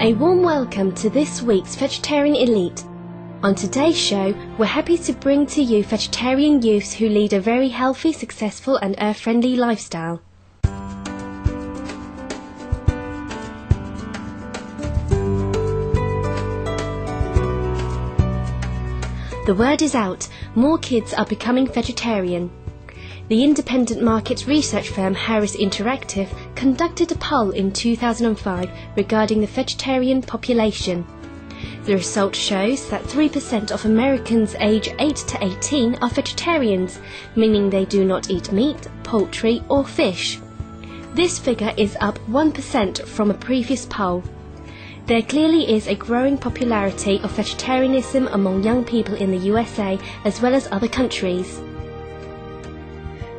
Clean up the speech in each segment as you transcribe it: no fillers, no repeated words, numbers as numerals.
A warm welcome to this week's Vegetarian Elite. On today's show, we're happy to bring to you vegetarian youths who lead a very healthy, successful and earth-friendly lifestyle. The word is out, more kids are becoming vegetarian. The independent market research firm Harris Interactive conducted a poll in 2005 regarding the vegetarian population. The result shows that 3% of Americans aged 8 to 18 are vegetarians, meaning they do not eat meat, poultry or fish. This figure is up 1% from a previous poll. There clearly is a growing popularity of vegetarianism among young people in the USA as well as other countries.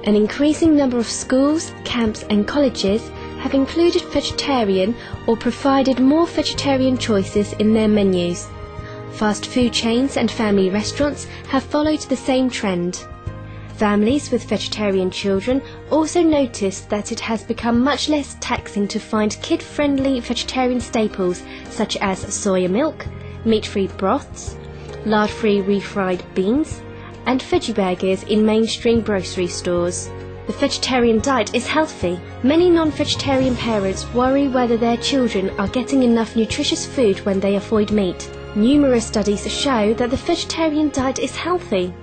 An increasing number of schools, camps and colleges have included vegetarian or provided more vegetarian choices in their menus. Fast food chains and family restaurants have followed the same trend. Families with vegetarian children also noticed that it has become much less taxing to find kid-friendly vegetarian staples such as soya milk, meat-free broths, lard-free refried beans, and veggie burgers in mainstream grocery stores. The vegetarian diet is healthy. Many non-vegetarian parents worry whether their children are getting enough nutritious food when they avoid meat. Numerous studies show that the vegetarian diet is healthy.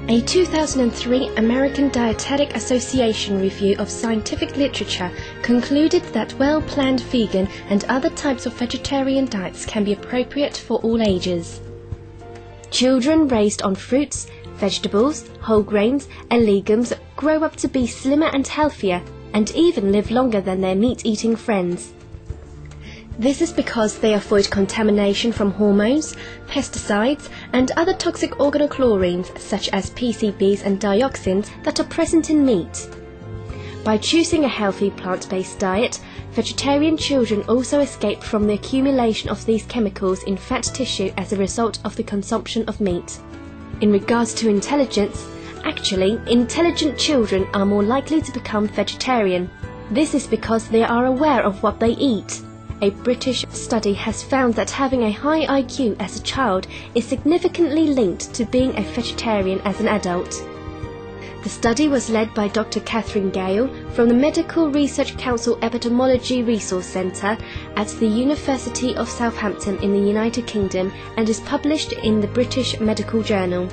A 2003 American Dietetic Association review of scientific literature concluded that well-planned vegan and other types of vegetarian diets can be appropriate for all ages. Children raised on fruits, vegetables, whole grains and legumes grow up to be slimmer and healthier and even live longer than their meat-eating friends. This is because they avoid contamination from hormones, pesticides and other toxic organochlorines such as PCBs and dioxins that are present in meat. By choosing a healthy plant-based diet, vegetarian children also escape from the accumulation of these chemicals in fat tissue as a result of the consumption of meat. In regards to intelligence, actually, intelligent children are more likely to become vegetarian. This is because they are aware of what they eat. A British study has found that having a high IQ as a child is significantly linked to being a vegetarian as an adult. The study was led by Dr. Catherine Gale from the Medical Research Council Epidemiology Resource Centre at the University of Southampton in the United Kingdom and is published in the British Medical Journal.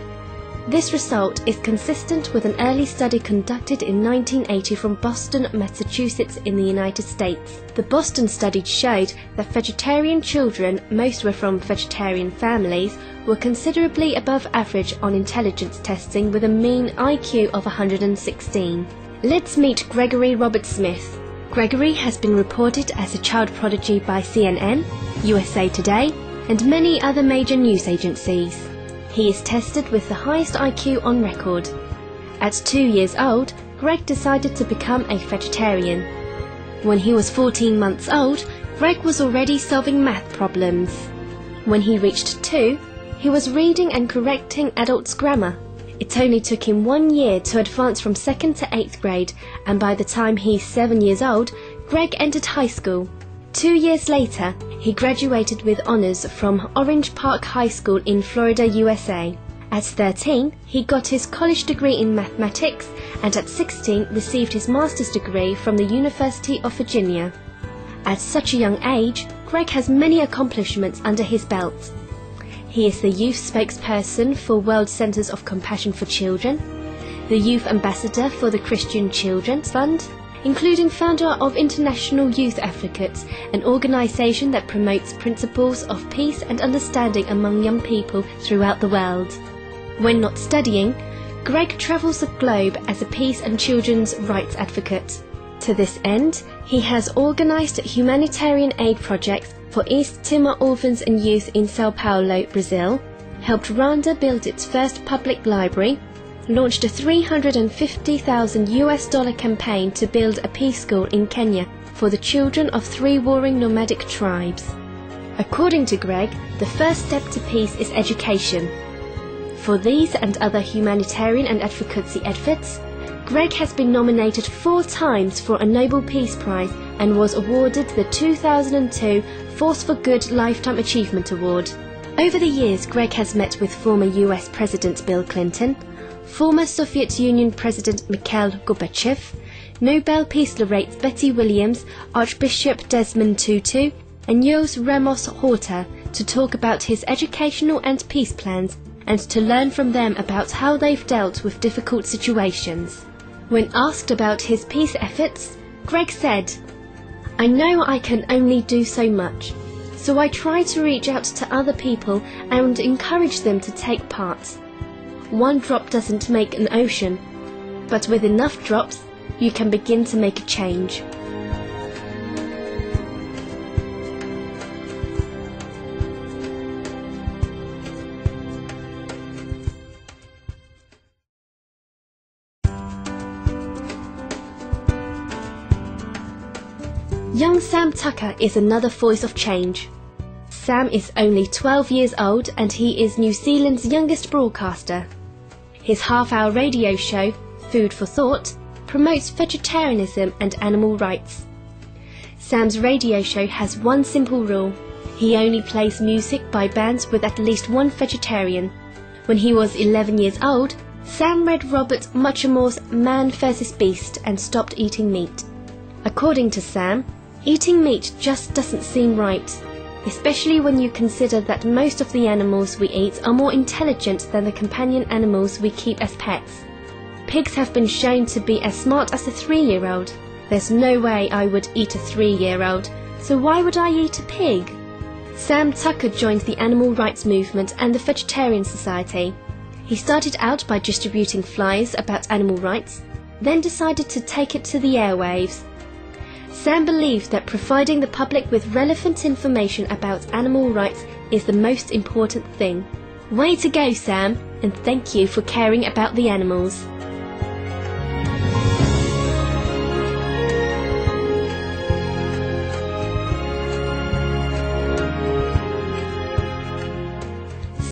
This result is consistent with an early study conducted in 1980 from Boston, Massachusetts in the United States. The Boston study showed that vegetarian children, most were from vegetarian families, were considerably above average on intelligence testing with a mean IQ of 116. Let's meet Gregory Robert Smith. Gregory has been reported as a child prodigy by CNN, USA Today, and many other major news agencies. He is tested with the highest IQ on record. At 2 years old, Greg decided to become a vegetarian. When he was 14 months old, Greg was already solving math problems. When he reached 2, he was reading and correcting adults' grammar. It only took him 1 year to advance from 2nd to 8th grade, and by the time he's 7 years old, Greg entered high school. 2 years later, he graduated with honors from Orange Park High School in Florida, USA. At 13, he got his college degree in mathematics, and at 16 received his master's degree from the University of Virginia. At such a young age, Greg has many accomplishments under his belt. He is the youth spokesperson for World Centers of Compassion for Children, the youth ambassador for the Christian Children's Fund, including founder of International Youth Advocates, an organization that promotes principles of peace and understanding among young people throughout the world. When not studying, Greg travels the globe as a peace and children's rights advocate. To this end, he has organized humanitarian aid projects for East Timor orphans and youth in Sao Paulo, Brazil, helped Rwanda build its first public library, launched a $350,000 campaign to build a peace school in Kenya for the children of 3 warring nomadic tribes. According to Greg, the first step to peace is education. For these and other humanitarian and advocacy efforts, Greg has been nominated 4 times for a Nobel Peace Prize and was awarded the 2002 Force for Good Lifetime Achievement Award. Over the years, Greg has met with former US President Bill Clinton, former Soviet Union President Mikhail Gorbachev, Nobel Peace Laureate Betty Williams, Archbishop Desmond Tutu, and Jose Ramos Horta to talk about his educational and peace plans and to learn from them about how they've dealt with difficult situations. When asked about his peace efforts, Greg said, "I know I can only do so much, so I try to reach out to other people and encourage them to take part. One drop doesn't make an ocean, but with enough drops, you can begin to make a change." Young Sam Tucker is another voice of change. Sam is only 12 years old and he is New Zealand's youngest broadcaster. His half-hour radio show, Food for Thought, promotes vegetarianism and animal rights. Sam's radio show has one simple rule. He only plays music by bands with at least one vegetarian. When he was 11 years old, Sam read Robert Muchamore's Man vs. Beast and stopped eating meat. According to Sam, eating meat just doesn't seem right, especially when you consider that most of the animals we eat are more intelligent than the companion animals we keep as pets. Pigs have been shown to be as smart as a 3-year-old. There's no way I would eat a 3-year-old, so why would I eat a pig? Sam Tucker joined the animal rights movement and the Vegetarian Society. He started out by distributing flyers about animal rights, then decided to take it to the airwaves. Sam believed that providing the public with relevant information about animal rights is the most important thing. Way to go, Sam, and thank you for caring about the animals.